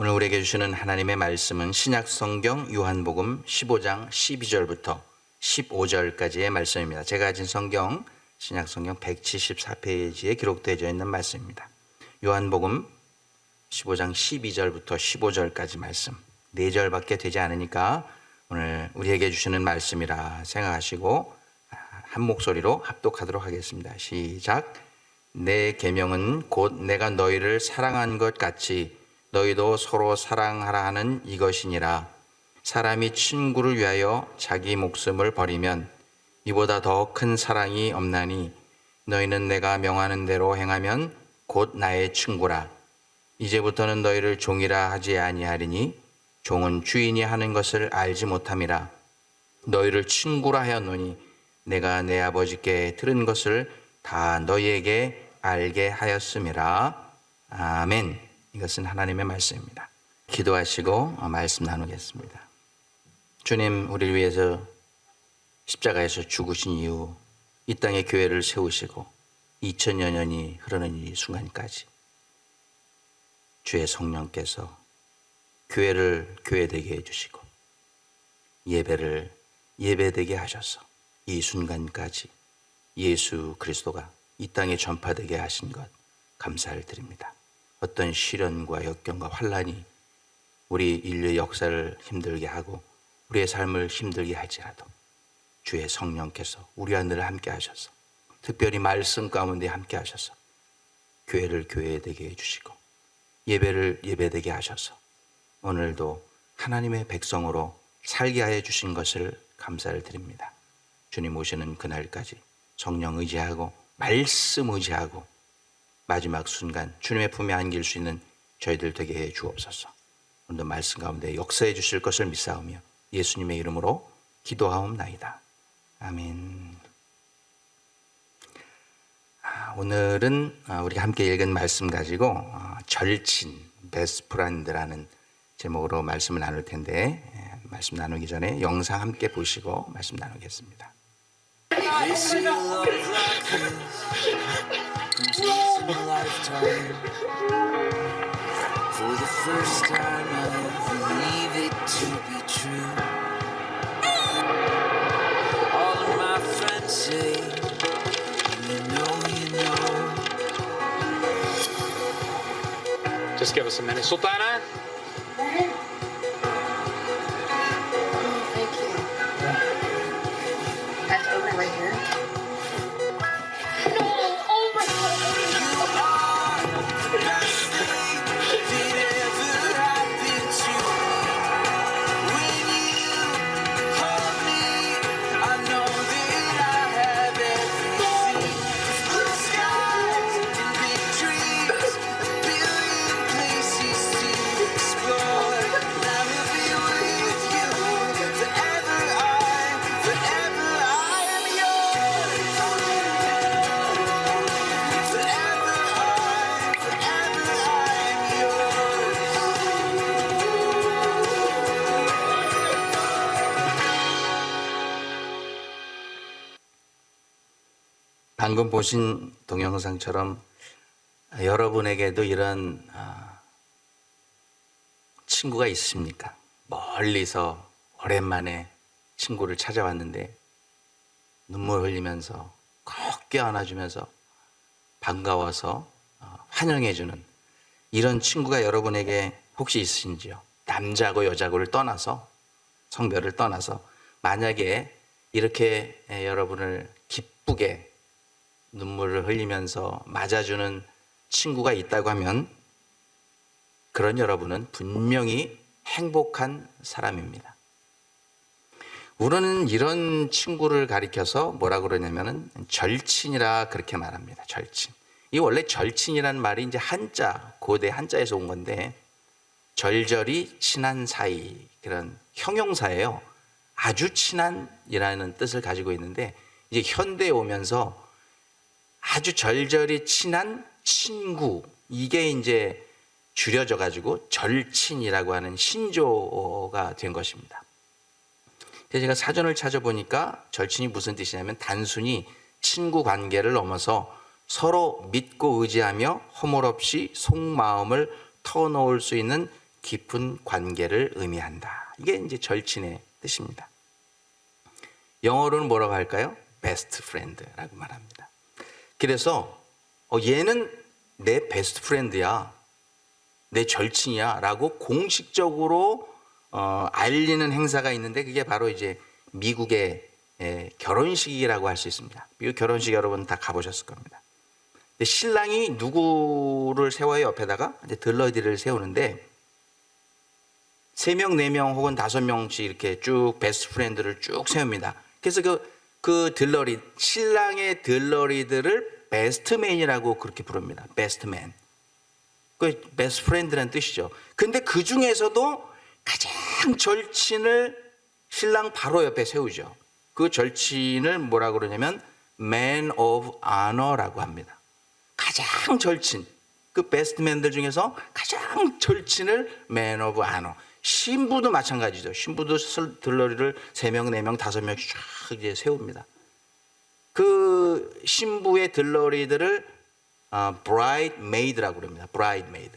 오늘 우리에게 주시는 하나님의 말씀은 신약성경 요한복음 15장 12절부터 15절까지의 말씀입니다. 제가 가진 성경 신약성경 174페이지에 기록되어 있는 말씀입니다. 요한복음 15장 12절부터 15절까지 말씀 4절밖에 되지 않으니까 오늘 우리에게 주시는 말씀이라 생각하시고 한 목소리로 합독하도록 하겠습니다. 시작. 내 계명은 곧 내가 너희를 사랑한 것 같이 너희도 서로 사랑하라 하는 이것이니라. 사람이 친구를 위하여 자기 목숨을 버리면 이보다 더 큰 사랑이 없나니 너희는 내가 명하는 대로 행하면 곧 나의 친구라. 이제부터는 너희를 종이라 하지 아니하리니 종은 주인이 하는 것을 알지 못함이라. 너희를 친구라 하였노니 내가 내 아버지께 들은 것을 다 너희에게 알게 하였음이라. 아멘. 이것은 하나님의 말씀입니다. 기도하시고 말씀 나누겠습니다. 주님, 우리를 위해서 십자가에서 죽으신 이후 이 땅에 교회를 세우시고 2000여 년이 흐르는 이 순간까지 주의 성령께서 교회를 교회되게 해주시고 예배를 예배되게 하셔서 이 순간까지 예수 그리스도가 이 땅에 전파되게 하신 것 감사를 드립니다. 어떤 시련과 역경과 환난이 우리 인류의 역사를 힘들게 하고 우리의 삶을 힘들게 할지라도 주의 성령께서 우리 안을 함께 하셔서 특별히 말씀 가운데 함께 하셔서 교회를 교회되게 해주시고 예배를 예배되게 하셔서 오늘도 하나님의 백성으로 살게 하여 주신 것을 감사를 드립니다. 주님 오시는 그날까지 성령 의지하고 말씀 의지하고 마지막 순간 주님의 품에 안길 수 있는 저희들 되게 해 주옵소서. 오늘도 말씀 가운데 역사해 주실 것을 믿사오며 예수님의 이름으로 기도하옵나이다. 아멘. 오늘은 우리가 함께 읽은 말씀 가지고 절친, 베스프란드라는 제목으로 말씀을 나눌 텐데 말씀 나누기 전에 영상 함께 보시고 말씀 나누겠습니다. For the first time I believe it to be true. All of my friends say, you know. Just give us a minute. Sultana? Thank you. I have to open it right here. No! Oh my God! 방금 보신 동영상처럼 여러분에게도 이런 친구가 있습니까? 멀리서 오랜만에 친구를 찾아왔는데 눈물 흘리면서 꼭 껴안아주면서 반가워서 환영해주는 이런 친구가 여러분에게 혹시 있으신지요? 남자고 여자고를 떠나서 성별을 떠나서 만약에 이렇게 여러분을 기쁘게 눈물을 흘리면서 맞아주는 친구가 있다고 하면 그런 여러분은 분명히 행복한 사람입니다. 우리는 이런 친구를 가리켜서 뭐라 그러냐면은 절친이라 그렇게 말합니다. 절친. 이 원래 절친이라는 말이 이제 한자, 고대 한자에서 온 건데 절절히 친한 사이, 그런 형용사예요. 아주 친한이라는 뜻을 가지고 있는데 이제 현대에 오면서 아주 절절히 친한 친구, 이게 이제 줄여져 가지고 절친이라고 하는 신조어가 된 것입니다. 그래서 제가 사전을 찾아보니까 절친이 무슨 뜻이냐면 단순히 친구 관계를 넘어서 서로 믿고 의지하며 허물 없이 속마음을 터놓을 수 있는 깊은 관계를 의미한다. 이게 이제 절친의 뜻입니다. 영어로는 뭐라고 할까요? 베스트 프렌드라고 말합니다. 그래서 얘는 내 베스트 프렌드야, 내 절친이야 라고 공식적으로 알리는 행사가 있는데 그게 바로 이제 미국의 결혼식이라고 할 수 있습니다. 미국 결혼식 여러분 다 가보셨을 겁니다. 근데 신랑이 누구를 세워요? 옆에다가 이제 들러리를 세우는데 3명, 4명 혹은 5명씩 이렇게 쭉 베스트 프렌드를 쭉 세웁니다. 그래서 그 들러리, 신랑의 들러리들을 베스트맨이라고 그렇게 부릅니다. 베스트맨. 그 베스트 프렌드라는 뜻이죠. 근데 그 중에서도 가장 절친을 신랑 바로 옆에 세우죠. 그 절친을 뭐라 그러냐면 Man of Honor라고 합니다. 가장 절친, 그 베스트맨들 중에서 가장 절친을 Man of Honor. 신부도 마찬가지죠. 신부도 들러리를 3명, 4명, 5명씩 쫙 이제 세웁니다. 그 신부의 들러리들을 bridemaid라고 그럽니다. bridemaid.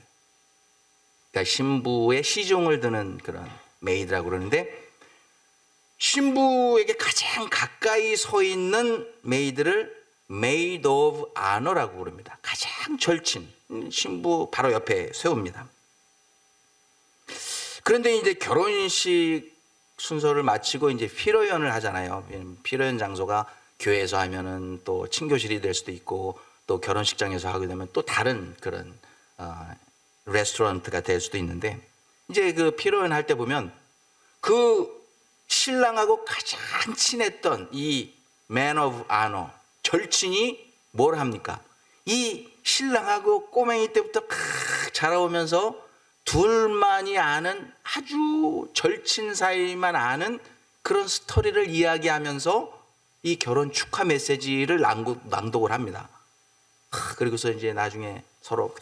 그러니까 신부의 시종을 드는 그런 maid라고 그러는데 신부에게 가장 가까이 서 있는 maid를 maid of honor라고 그럽니다. 가장 절친, 신부 바로 옆에 세웁니다. 그런데 이제 결혼식 순서를 마치고 이제 피로연을 하잖아요. 피로연 장소가 교회에서 하면은 또 친교실이 될 수도 있고 또 결혼식장에서 하게 되면 또 다른 그런 레스토랑트가 될 수도 있는데 이제 그 피로연 할 때 보면 그 신랑하고 가장 친했던 이 Man of Honor 절친이 뭘 합니까? 이 신랑하고 꼬맹이 때부터 자라오면서 둘만이 아는 아주 절친 사이만 아는 그런 스토리를 이야기하면서 이 결혼 축하 메시지를 낭독을 합니다. 그리고서 이제 나중에 서로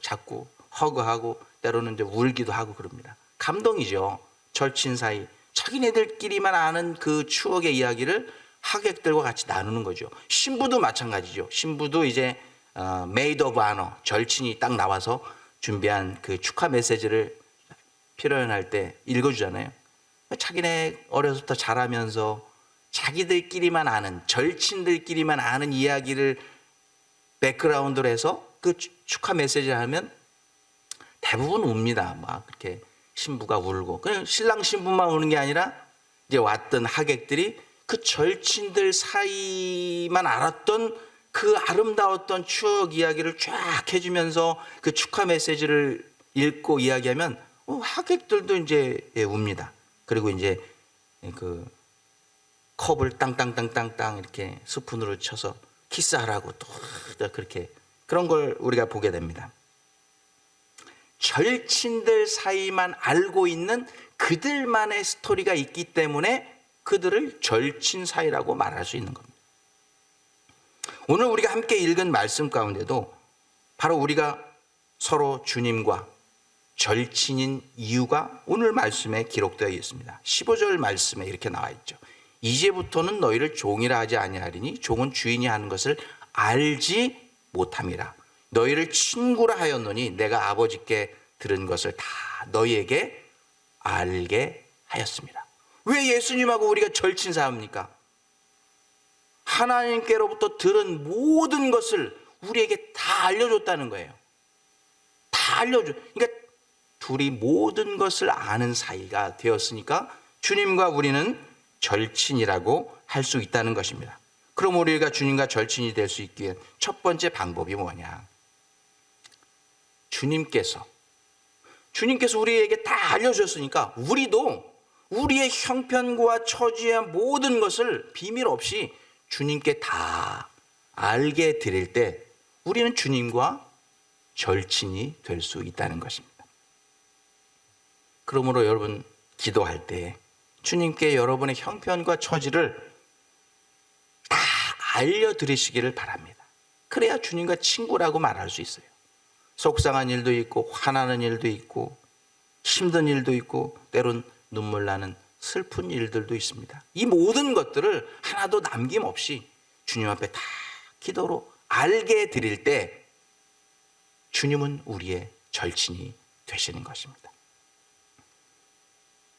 자꾸 허그하고 때로는 이제 울기도 하고 그럽니다. 감동이죠. 절친 사이. 자기네들끼리만 아는 그 추억의 이야기를 하객들과 같이 나누는 거죠. 신부도 마찬가지죠. 신부도 이제 Maid of Honor 절친이 딱 나와서 준비한 그 축하 메시지를 피로연할 때 읽어주잖아요. 자기네 어려서부터 자라면서 자기들끼리만 아는 절친들끼리만 아는 이야기를 백그라운드로 해서 그 축하 메시지를 하면 대부분 웁니다. 막 그렇게 신부가 울고 그냥 신랑 신부만 우는 게 아니라 이제 왔던 하객들이 그 절친들 사이만 알았던 그 아름다웠던 추억 이야기를 쫙 해주면서 그 축하 메시지를 읽고 이야기하면 하객들도 이제 웁니다. 그리고 이제 그 컵을 땅땅땅땅땅 이렇게 스푼으로 쳐서 키스하라고 또 그렇게 그런 걸 우리가 보게 됩니다. 절친들 사이만 알고 있는 그들만의 스토리가 있기 때문에 그들을 절친 사이라고 말할 수 있는 겁니다. 오늘 우리가 함께 읽은 말씀 가운데도 바로 우리가 서로 주님과 절친인 이유가 오늘 말씀에 기록되어 있습니다. 15절 말씀에 이렇게 나와 있죠. 이제부터는 너희를 종이라 하지 아니하리니 종은 주인이 하는 것을 알지 못함이라. 너희를 친구라 하였노니 내가 아버지께 들은 것을 다 너희에게 알게 하였습니다. 왜 예수님하고 우리가 절친 사입니까? 하나님께로부터 들은 모든 것을 우리에게 다 알려줬다는 거예요. 다 알려줘. 그러니까 둘이 모든 것을 아는 사이가 되었으니까 주님과 우리는 절친이라고 할 수 있다는 것입니다. 그럼 우리가 주님과 절친이 될 수 있기 위한 첫 번째 방법이 뭐냐? 주님께서 우리에게 다 알려주셨으니까 우리도 우리의 형편과 처지의 모든 것을 비밀 없이 주님께 다 알게 드릴 때 우리는 주님과 절친이 될 수 있다는 것입니다. 그러므로 여러분 기도할 때 주님께 여러분의 형편과 처지를 다 알려드리시기를 바랍니다. 그래야 주님과 친구라고 말할 수 있어요. 속상한 일도 있고 화나는 일도 있고 힘든 일도 있고 때론 눈물 나는 슬픈 일들도 있습니다. 이 모든 것들을 하나도 남김없이 주님 앞에 다 기도로 알게 드릴 때 주님은 우리의 절친이 되시는 것입니다.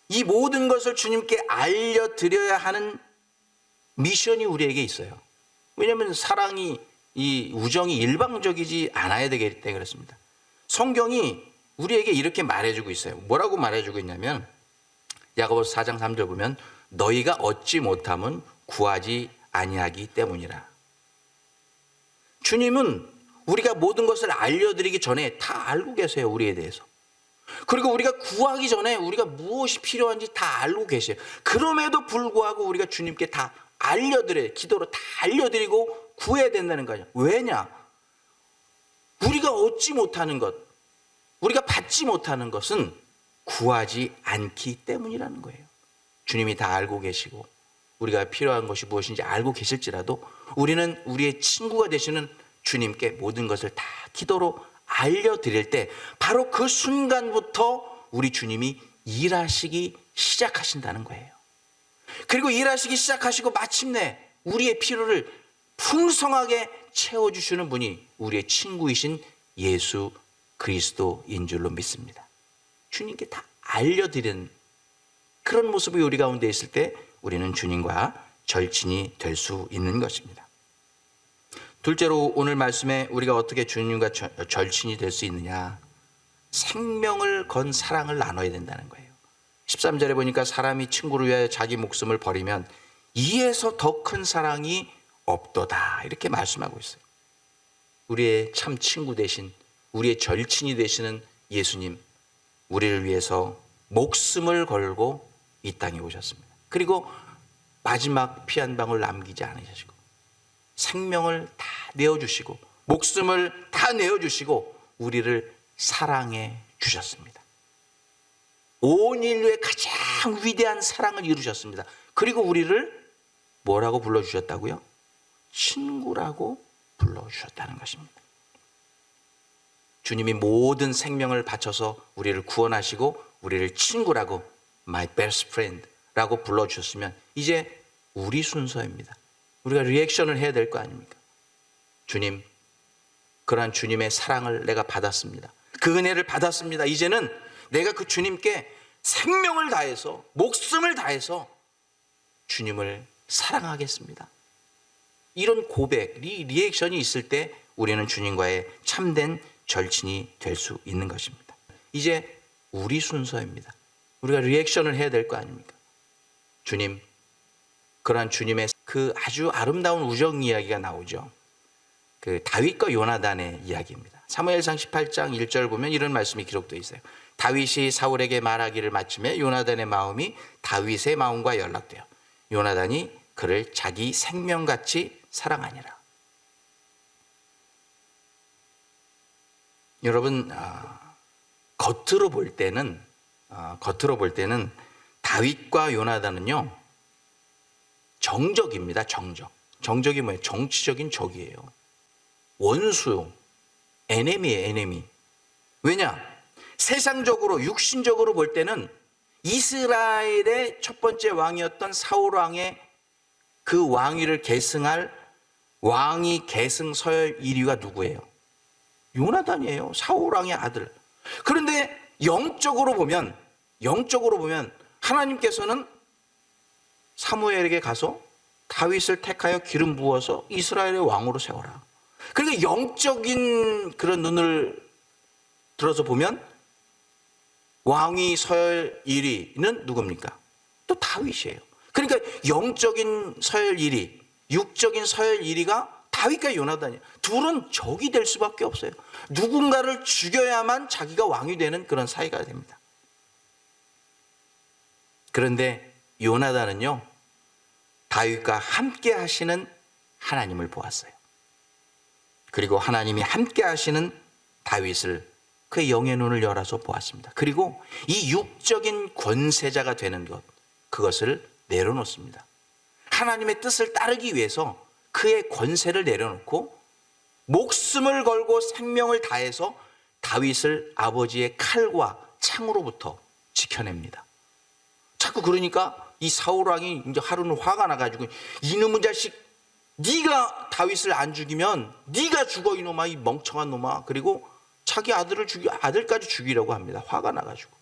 이 모든 것을 주님께 알려드려야 하는 미션이 우리에게 있어요. 왜냐하면 사랑이, 이 우정이 일방적이지 않아야 되기 때문에 그렇습니다. 성경이 우리에게 이렇게 말해주고 있어요. 뭐라고 말해주고 있냐면 야고보서 4장 3절 보면 너희가 얻지 못함은 구하지 아니하기 때문이라. 주님은 우리가 모든 것을 알려드리기 전에 다 알고 계세요. 우리에 대해서. 그리고 우리가 구하기 전에 우리가 무엇이 필요한지 다 알고 계세요. 그럼에도 불구하고 우리가 주님께 다 알려드려요. 기도로 다 알려드리고 구해야 된다는 거예요. 왜냐? 우리가 얻지 못하는 것, 우리가 받지 못하는 것은 구하지 않기 때문이라는 거예요. 주님이 다 알고 계시고 우리가 필요한 것이 무엇인지 알고 계실지라도 우리는 우리의 친구가 되시는 주님께 모든 것을 다 기도로 알려드릴 때 바로 그 순간부터 우리 주님이 일하시기 시작하신다는 거예요. 그리고 일하시기 시작하시고 마침내 우리의 필요를 풍성하게 채워주시는 분이 우리의 친구이신 예수 그리스도인 줄로 믿습니다. 주님께 다 알려드리는 그런 모습이 우리 가운데 있을 때 우리는 주님과 절친이 될 수 있는 것입니다. 둘째로 오늘 말씀에 우리가 어떻게 주님과 절친이 될 수 있느냐, 생명을 건 사랑을 나눠야 된다는 거예요. 13절에 보니까 사람이 친구를 위하여 자기 목숨을 버리면 이에서 더 큰 사랑이 없도다, 이렇게 말씀하고 있어요. 우리의 참 친구 되신, 우리의 절친이 되시는 예수님, 우리를 위해서 목숨을 걸고 이 땅에 오셨습니다. 그리고 마지막 피 한 방울 남기지 않으시고 생명을 다 내어주시고 목숨을 다 내어주시고 우리를 사랑해 주셨습니다. 온 인류의 가장 위대한 사랑을 이루셨습니다. 그리고 우리를 뭐라고 불러주셨다고요? 친구라고 불러주셨다는 것입니다. 주님이 모든 생명을 바쳐서 우리를 구원하시고 우리를 친구라고, my best friend 라고 불러주셨으면 이제 우리 순서입니다. 우리가 리액션을 해야 될 거 아닙니까? 주님, 그러한 주님의 사랑을 내가 받았습니다. 그 은혜를 받았습니다. 이제는 내가 그 주님께 생명을 다해서, 목숨을 다해서 주님을 사랑하겠습니다. 이런 고백, 리액션이 있을 때 우리는 주님과의 참된 절친이 될 수 있는 것입니다. 이제 우리 순서입니다. 우리가 리액션을 해야 될 거 아닙니까? 주님, 그러한 주님의 그 아주 아름다운 우정 이야기가 나오죠. 그 다윗과 요나단의 이야기입니다. 사무엘상 18장 1절 보면 이런 말씀이 기록되어 있어요. 다윗이 사울에게 말하기를 마침에 요나단의 마음이 다윗의 마음과 연락돼요. 요나단이 그를 자기 생명같이 사랑하니라. 여러분, 겉으로 볼 때는 다윗과 요나단은요 정적입니다. 정적이 뭐예요? 정치적인 적이에요. 원수요. 에네미예요. 에네미. 왜냐? 세상적으로 육신적으로 볼 때는 이스라엘의 첫 번째 왕이었던 사울 왕의 그 왕위를 계승할 왕위 계승 서열 1위가 누구예요? 요나단이에요. 사울 왕의 아들. 그런데 영적으로 보면 하나님께서는 사무엘에게 가서 다윗을 택하여 기름 부어서 이스라엘의 왕으로 세워라. 그러니까 영적인 그런 눈을 들어서 보면 왕위 서열 1위는 누굽니까? 또 다윗이에요. 그러니까 영적인 서열 1위, 육적인 서열 1위가 다윗과 요나단이에요. 둘은 적이 될 수밖에 없어요. 누군가를 죽여야만 자기가 왕이 되는 그런 사이가 됩니다. 그런데 요나단은요 다윗과 함께 하시는 하나님을 보았어요. 그리고 하나님이 함께 하시는 다윗을 그의 영의 눈을 열어서 보았습니다. 그리고 이 육적인 권세자가 되는 것, 그것을 내려놓습니다. 하나님의 뜻을 따르기 위해서 그의 권세를 내려놓고 목숨을 걸고 생명을 다해서 다윗을 아버지의 칼과 창으로부터 지켜냅니다. 자꾸 그러니까 이 사울 왕이 이제 하루는 화가 나가지고 이놈의 자식, 네가 다윗을 안 죽이면 네가 죽어 이놈아, 이 멍청한 놈아. 그리고 자기 아들까지 죽이려고 합니다. 화가 나가지고.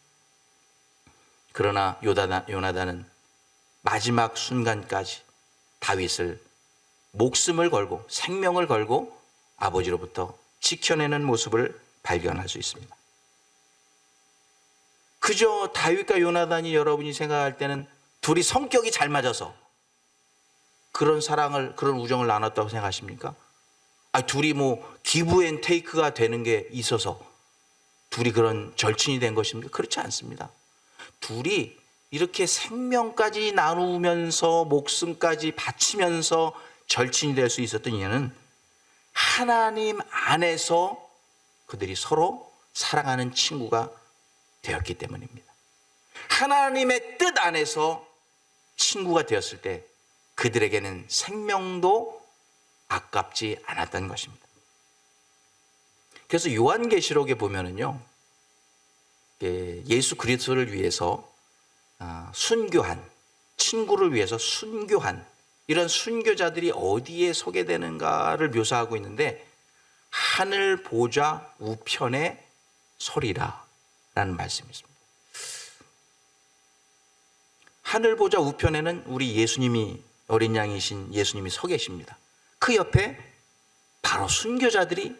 그러나 요나단은 마지막 순간까지 다윗을 목숨을 걸고 생명을 걸고 아버지로부터 지켜내는 모습을 발견할 수 있습니다. 그저 다윗과 요나단이 여러분이 생각할 때는 둘이 성격이 잘 맞아서 그런 사랑을, 그런 우정을 나눴다고 생각하십니까? 둘이 뭐 기브 앤 테이크가 되는 게 있어서 둘이 그런 절친이 된 것입니까? 그렇지 않습니다. 둘이 이렇게 생명까지 나누면서 목숨까지 바치면서 절친이 될 수 있었던 이유는 하나님 안에서 그들이 서로 사랑하는 친구가 되었기 때문입니다. 하나님의 뜻 안에서 친구가 되었을 때 그들에게는 생명도 아깝지 않았다는 것입니다. 그래서 요한계시록에 보면은요, 예수 그리스도를 위해서 순교한, 친구를 위해서 순교한 이런 순교자들이 어디에 소개되는가를 묘사하고 있는데, 하늘 보좌 우편에 서리라 라는 말씀이 있습니다. 하늘 보좌 우편에는 우리 예수님이, 어린 양이신 예수님이 서 계십니다. 그 옆에 바로 순교자들이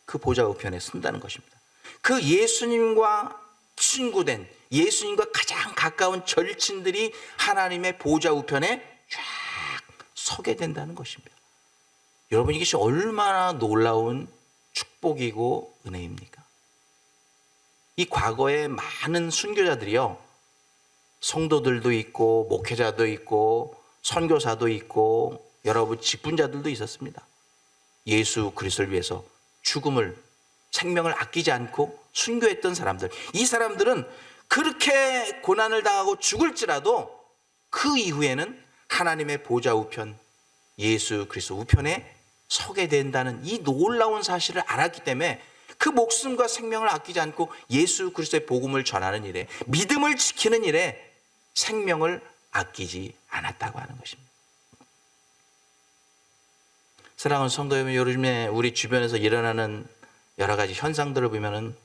그 보좌 우편에 쓴다는 것입니다. 그 예수님과 친구된, 예수님과 가장 가까운 절친들이 하나님의 보좌 우편에 쫙 서게 된다는 것입니다. 여러분, 이것이 얼마나 놀라운 축복이고 은혜입니까? 이 과거에 많은 순교자들이요, 성도들도 있고 목회자도 있고 선교사도 있고 여러분 직분자들도 있었습니다. 예수 그리스도를 위해서 죽음을, 생명을 아끼지 않고 순교했던 사람들, 이 사람들은 그렇게 고난을 당하고 죽을지라도 그 이후에는 하나님의 보좌 우편, 예수 그리스도 우편에 서게 된다는 이 놀라운 사실을 알았기 때문에 그 목숨과 생명을 아끼지 않고 예수 그리스도의 복음을 전하는 일에, 믿음을 지키는 일에 생명을 아끼지 않았다고 하는 것입니다. 사랑하는 성도 여러분, 요즘에 우리 주변에서 일어나는 여러 가지 현상들을 보면은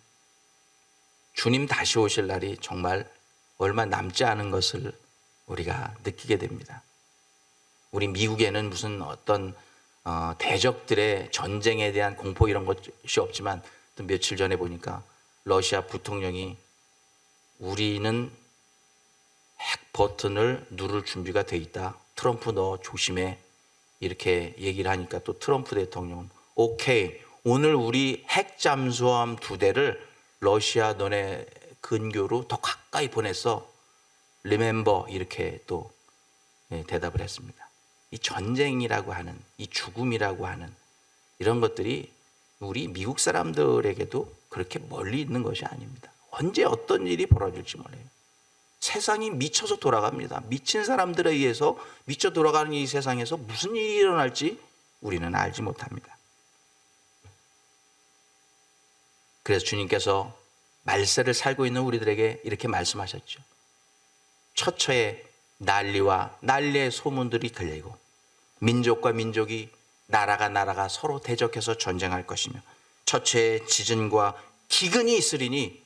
주님 다시 오실 날이 정말 얼마 남지 않은 것을 우리가 느끼게 됩니다. 우리 미국에는 무슨 어떤 대적들의 전쟁에 대한 공포 이런 것이 없지만, 또 며칠 전에 보니까 러시아 부통령이 우리는 핵 버튼을 누를 준비가 돼 있다, 트럼프 너 조심해, 이렇게 얘기를 하니까 또 트럼프 대통령은 오케이, 오늘 우리 핵 잠수함 2대를 러시아 너네 근교로 더 가까이 보내서 리멤버, 이렇게 또 대답을 했습니다. 이 전쟁이라고 하는, 이 죽음이라고 하는 이런 것들이 우리 미국 사람들에게도 그렇게 멀리 있는 것이 아닙니다. 언제 어떤 일이 벌어질지 몰라요. 세상이 미쳐서 돌아갑니다. 미친 사람들에 의해서 미쳐 돌아가는 이 세상에서 무슨 일이 일어날지 우리는 알지 못합니다. 그래서 주님께서 말세를 살고 있는 우리들에게 이렇게 말씀하셨죠. 처처에 난리와 난리의 소문들이 들리고 민족과 민족이, 나라가 나라가 서로 대적해서 전쟁할 것이며 처처에 지진과 기근이 있으리니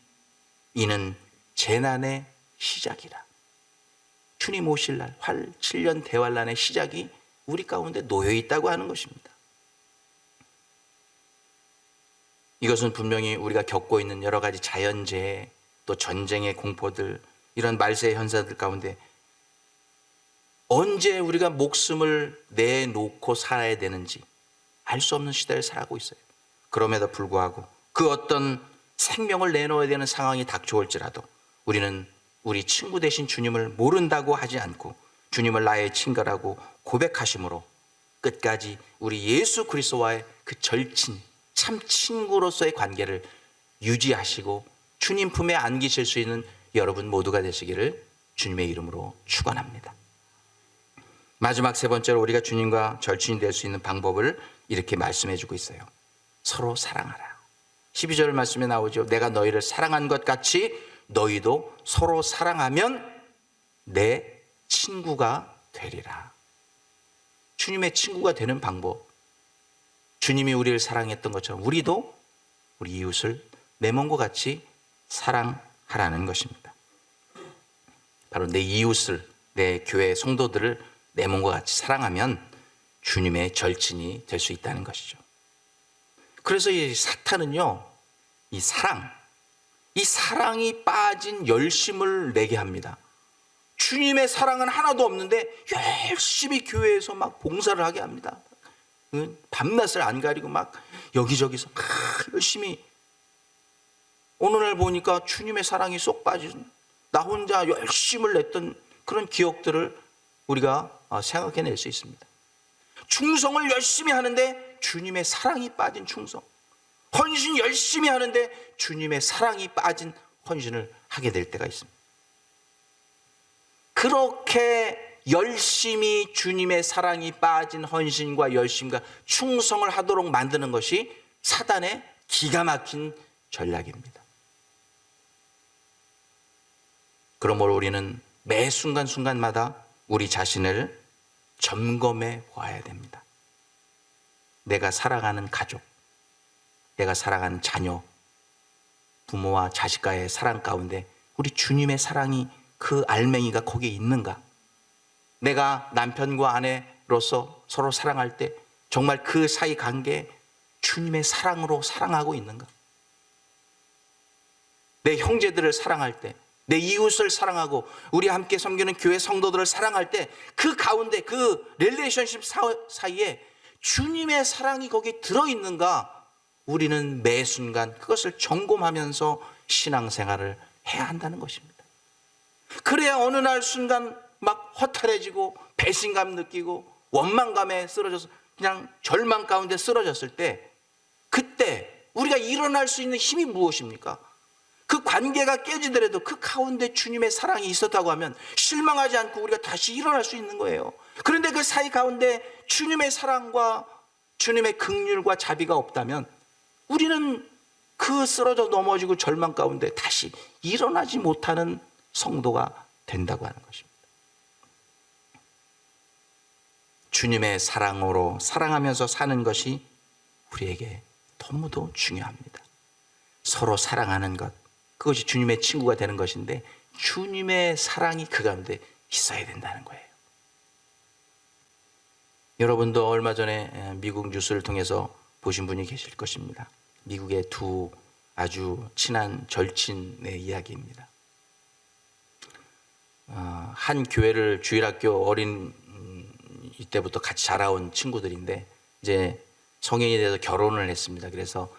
이는 재난의 시작이라. 주님 오실 날, 7년 대환란의 시작이 우리 가운데 놓여 있다고 하는 것입니다. 이것은 분명히 우리가 겪고 있는 여러 가지 자연재해, 또 전쟁의 공포들, 이런 말세의 현상들 가운데 언제 우리가 목숨을 내놓고 살아야 되는지 알 수 없는 시대를 살아가고 있어요. 그럼에도 불구하고 그 어떤 생명을 내놓아야 되는 상황이 닥쳐올지라도 우리는 우리 친구 되신 주님을 모른다고 하지 않고 주님을 나의 친구라고 고백하심으로 끝까지 우리 예수 그리스도와의 그 절친, 참 친구로서의 관계를 유지하시고 주님 품에 안기실 수 있는 여러분 모두가 되시기를 주님의 이름으로 축원합니다. 마지막 세 번째로 우리가 주님과 절친이 될 수 있는 방법을 이렇게 말씀해 주고 있어요. 서로 사랑하라. 12절 말씀에 나오죠. 내가 너희를 사랑한 것 같이 너희도 서로 사랑하면 내 친구가 되리라. 주님의 친구가 되는 방법, 주님이 우리를 사랑했던 것처럼 우리도 우리 이웃을 내 몸과 같이 사랑하라는 것입니다. 바로 내 이웃을, 내 교회 성도들을 내 몸과 같이 사랑하면 주님의 절친이 될 수 있다는 것이죠. 그래서 이 사탄은요, 이 사랑이 빠진 열심을 내게 합니다. 주님의 사랑은 하나도 없는데 열심히 교회에서 막 봉사를 하게 합니다. 밤낮을 안 가리고 막 여기저기서 막 열심히. 오늘날 보니까 주님의 사랑이 쏙 빠진, 나 혼자 열심을 냈던 그런 기억들을 우리가 생각해낼 수 있습니다. 충성을 열심히 하는데 주님의 사랑이 빠진 충성, 헌신 열심히 하는데 주님의 사랑이 빠진 헌신을 하게 될 때가 있습니다. 그렇게 열심히 주님의 사랑이 빠진 헌신과 열심과 충성을 하도록 만드는 것이 사단의 기가 막힌 전략입니다. 그러므로 우리는 매 순간순간마다 우리 자신을 점검해 봐야 됩니다. 내가 살아가는 가족, 내가 살아가는 자녀, 부모와 자식과의 사랑 가운데 우리 주님의 사랑이, 그 알맹이가 거기에 있는가? 내가 남편과 아내로서 서로 사랑할 때 정말 그 사이 관계에 주님의 사랑으로 사랑하고 있는가? 내 형제들을 사랑할 때, 내 이웃을 사랑하고 우리 함께 섬기는 교회 성도들을 사랑할 때 그 가운데 그 릴레이션십 사이에 주님의 사랑이 거기에 들어있는가? 우리는 매 순간 그것을 점검하면서 신앙생활을 해야 한다는 것입니다. 그래야 어느 날 순간 막 허탈해지고 배신감 느끼고 원망감에 쓰러져서 그냥 절망 가운데 쓰러졌을 때, 그때 우리가 일어날 수 있는 힘이 무엇입니까? 그 관계가 깨지더라도 그 가운데 주님의 사랑이 있었다고 하면 실망하지 않고 우리가 다시 일어날 수 있는 거예요. 그런데 그 사이 가운데 주님의 사랑과 주님의 긍휼과 자비가 없다면 우리는 그 쓰러져 넘어지고 절망 가운데 다시 일어나지 못하는 성도가 된다고 하는 것입니다. 주님의 사랑으로 사랑하면서 사는 것이 우리에게 너무도 중요합니다. 서로 사랑하는 것, 그것이 주님의 친구가 되는 것인데 주님의 사랑이 그 가운데 있어야 된다는 거예요. 여러분도 얼마 전에 미국 뉴스를 통해서 보신 분이 계실 것입니다. 미국의 두 아주 친한 절친의 이야기입니다. 한 교회를 주일학교 어린 이때부터 같이 자라온 친구들인데 이제 성인이 돼서 결혼을 했습니다. 그래서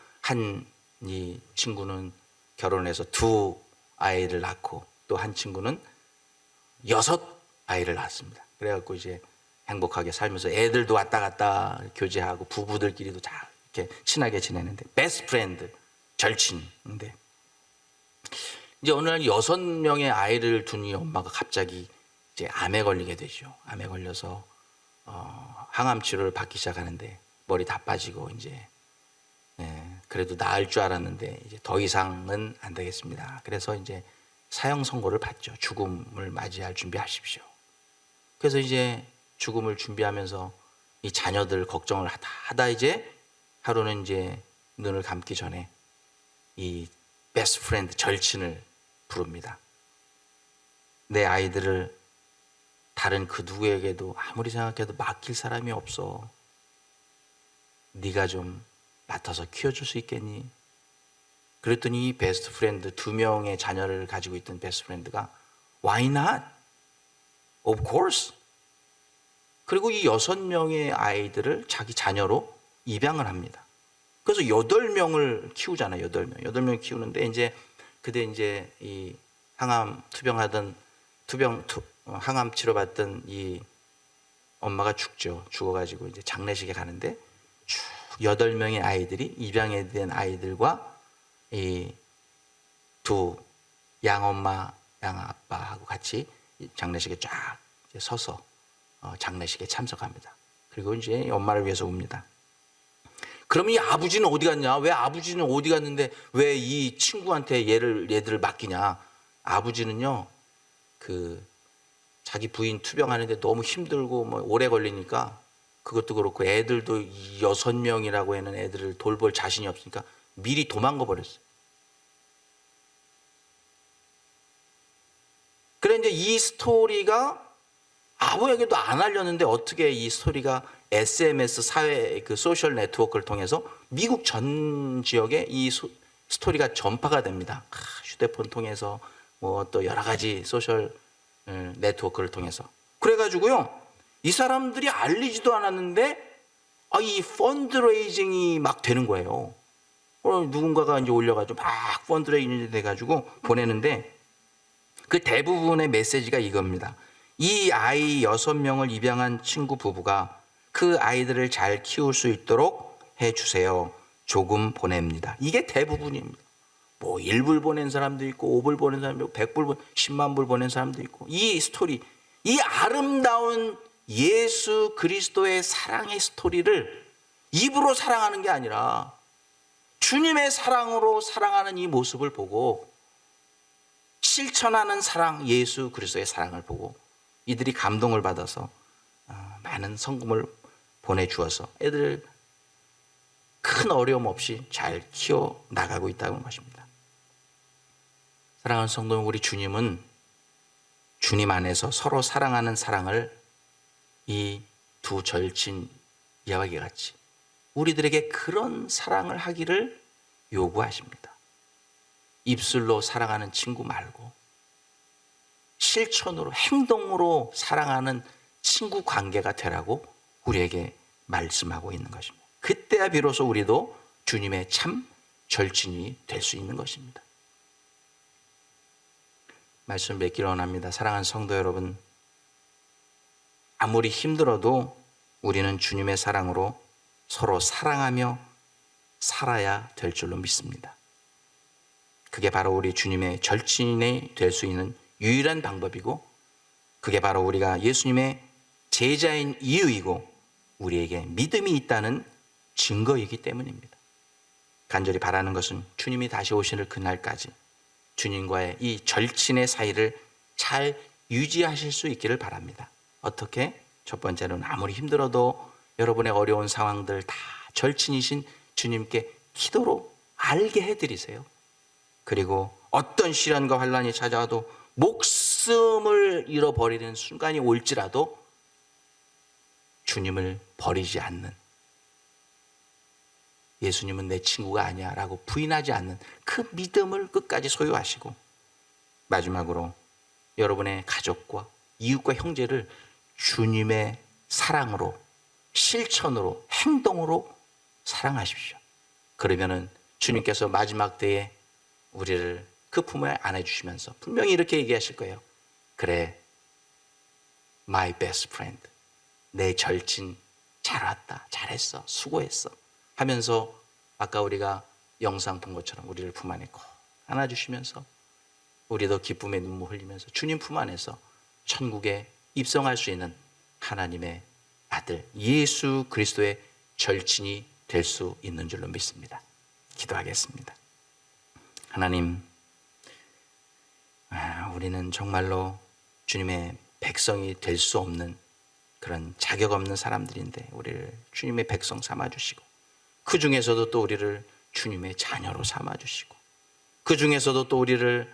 이 친구는 결혼해서 두 아이를 낳고 또 한 친구는 6 아이를 낳았습니다. 그래갖고 이제 행복하게 살면서 애들도 왔다 갔다 교제하고 부부들끼리도 다 이렇게 친하게 지내는데 베스트 프렌드, 절친인데 이제 어느 날 6명의 아이를 둔 이 엄마가 갑자기 이제 암에 걸리게 되죠. 암에 걸려서 항암 치료를 받기 시작하는데 머리 다 빠지고 이제 그래도 나을 줄 알았는데 이제 더 이상은 안 되겠습니다. 그래서 이제 사형 선고를 받죠. 죽음을 맞이할 준비하십시오. 그래서 이제 죽음을 준비하면서 이 자녀들 걱정을 하다 이제 하루는 이제 눈을 감기 전에 이 베스트 프렌드, 절친을 부릅니다. 내 아이들을 다른 그 누구에게도 아무리 생각해도 맡길 사람이 없어. 네가 좀 맡아서 키워줄 수 있겠니? 그랬더니 이 베스트 프렌드, 2명의 자녀를 가지고 있던 베스트 프렌드가 Why not? Of course. 그리고 이 6명의 아이들을 자기 자녀로 입양을 합니다. 그래서 8명을 키우잖아요. 8명 키우는데 이제 그때 이제 이 항암 투병하던 항암 치료받던 이 엄마가 죽죠. 죽어가지고 이제 장례식에 가는데 쭉 8명의 아이들이 입양에 된 아이들과 이 두 양엄마, 양아빠하고 같이 장례식에 쫙 서서 장례식에 참석합니다. 그리고 이제 엄마를 위해서 웁니다. 그러면 이 아버지는 어디 갔냐? 왜 아버지는 어디 갔는데 왜 이 친구한테 얘들을 맡기냐? 아버지는요, 자기 부인 투병하는데 너무 힘들고 뭐 오래 걸리니까 그것도 그렇고 애들도 6명이라고 하는 애들을 돌볼 자신이 없으니까 미리 도망가 버렸어요. 그래 이제 이제 이 스토리가 아무에게도 안 알렸는데 어떻게 이 스토리가 SMS 사회 그 소셜 네트워크를 통해서 미국 전 지역에 이 스토리가 전파가 됩니다. 휴대폰 통해서 뭐 또 여러 가지 소셜 네트워크를 통해서. 그래가지고요, 이 사람들이 알리지도 않았는데 이 펀드레이징이 막 되는 거예요. 누군가가 이제 올려가지고 막 펀드레이징이 돼가지고 보내는데 그 대부분의 메시지가 이겁니다. 이 아이 6명을 입양한 친구 부부가 그 아이들을 잘 키울 수 있도록 해주세요. 조금 보냅니다. 이게 대부분입니다. 뭐 1불 보낸 사람도 있고 5불 보낸 사람도 있고 100불, 10만 불 보낸 사람도 있고, 이 스토리, 이 아름다운 예수 그리스도의 사랑의 스토리를 입으로 사랑하는 게 아니라 주님의 사랑으로 사랑하는 이 모습을 보고 실천하는 사랑, 예수 그리스도의 사랑을 보고 이들이 감동을 받아서 많은 성금을 보내주어서 애들 큰 어려움 없이 잘 키워 나가고 있다는 것입니다. 사랑하는 성도, 우리 주님은 주님 안에서 서로 사랑하는 사랑을 이 두 절친 이야기와 같이 우리들에게 그런 사랑을 하기를 요구하십니다. 입술로 사랑하는 친구 말고 실천으로, 행동으로 사랑하는 친구 관계가 되라고 우리에게 말씀하고 있는 것입니다. 그때야 비로소 우리도 주님의 참 절친이 될 수 있는 것입니다. 말씀 맺기를 원합니다. 사랑하는 성도 여러분, 아무리 힘들어도 우리는 주님의 사랑으로 서로 사랑하며 살아야 될 줄로 믿습니다. 그게 바로 우리 주님의 절친이 될 수 있는 유일한 방법이고, 그게 바로 우리가 예수님의 제자인 이유이고 우리에게 믿음이 있다는 증거이기 때문입니다. 간절히 바라는 것은 주님이 다시 오시는 그날까지 주님과의 이 절친의 사이를 잘 유지하실 수 있기를 바랍니다. 어떻게? 첫 번째는 아무리 힘들어도 여러분의 어려운 상황들 다 절친이신 주님께 기도로 알게 해드리세요. 그리고 어떤 시련과 환난이 찾아와도 목숨을 잃어버리는 순간이 올지라도 주님을 버리지 않는, 예수님은 내 친구가 아니야 라고 부인하지 않는 그 믿음을 끝까지 소유하시고, 마지막으로 여러분의 가족과 이웃과 형제를 주님의 사랑으로, 실천으로, 행동으로 사랑하십시오. 그러면은 주님께서 마지막 때에 우리를 그 품에 안아주시면서 분명히 이렇게 얘기하실 거예요. 그래, my best friend, 내 절친 잘 왔다, 잘했어, 수고했어 하면서 아까 우리가 영상 본 것처럼 우리를 품 안에 꼭 안아주시면서 우리도 기쁨의 눈물 흘리면서 주님 품 안에서 천국에 입성할 수 있는 하나님의 아들 예수 그리스도의 절친이 될 수 있는 줄로 믿습니다. 기도하겠습니다. 하나님, 우리는 정말로 주님의 백성이 될 수 없는 그런 자격 없는 사람들인데 우리를 주님의 백성 삼아주시고, 그 중에서도 또 우리를 주님의 자녀로 삼아주시고, 그 중에서도 또 우리를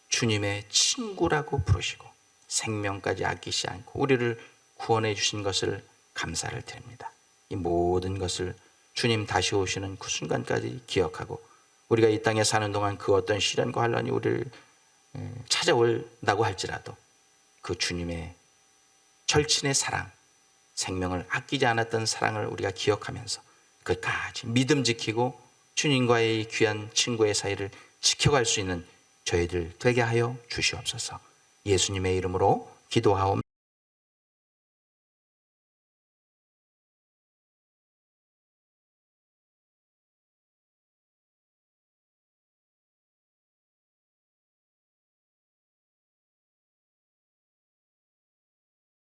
주님의 친구라고 부르시고 생명까지 아끼지 않고 우리를 구원해 주신 것을 감사를 드립니다. 이 모든 것을 주님 다시 오시는 그 순간까지 기억하고, 우리가 이 땅에 사는 동안 그 어떤 시련과 환난이 우리를 찾아온다고 할지라도 그 주님의 절친의 사랑, 생명을 아끼지 않았던 사랑을 우리가 기억하면서 끝까지 믿음 지키고 주님과의 귀한 친구의 사이를 지켜갈 수 있는 저희들 되게 하여 주시옵소서. 예수님의 이름으로 기도하옵나이다.